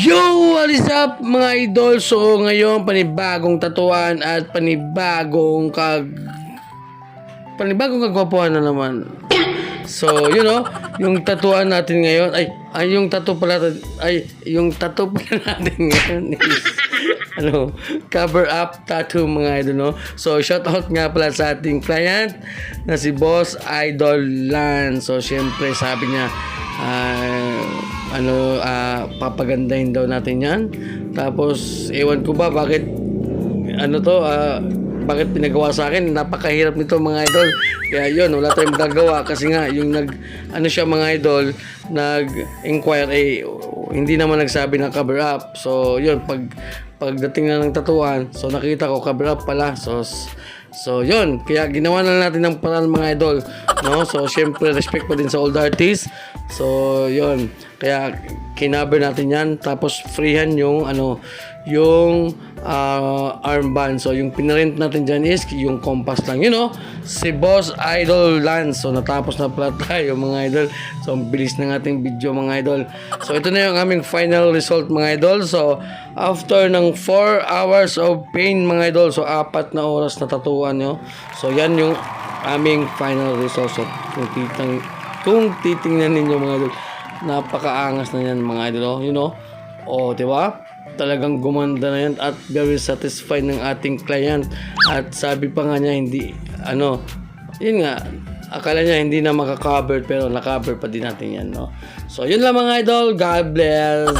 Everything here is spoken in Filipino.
Yo! What is up mga idol? So ngayon panibagong tatuan at panibagong kagwapuhan na naman. So yung tatuan natin ngayon yung tattoo pala natin ngayon is cover up tattoo mga idol, no? So shout out nga pala sa ating client na si Boss Idol Lan. So syempre sabi niya papagandahin daw natin yan. Tapos ewan ko ba bakit bakit pinagawa sa akin. Napakahirap nito mga idol. Kaya yun, wala tayong magagawa kasi nga yung mga idol nag-inquire hindi naman nagsabi na cover up. So yun, pagdating na ng tatuan, so nakita ko cover up pala. So yun, kaya ginawa na natin ng paraan mga idol, no? So syempre respect pa din sa old artist. So yun, kaya kinaber natin yan, tapos freehan yung armband. So yung pinarent natin dyan is yung compass lang, si Boss Idol Lance. So natapos na pala tayo mga idol. So ang bilis ng ating video mga idol. So ito na yung aming final result mga idol. So after ng 4 hours of pain mga idol, so 4 na oras na tatuan nyo. So yan yung aming final result. So kung titingnan ninyo mga idol, napakaangas na yan mga idol, diba? Talagang gumanda na yan at very satisfied ng ating client. At sabi pa nga niya yun nga, akala niya hindi na makakover pero nakakover pa din natin yan, no? So yun lang mga idol, God bless.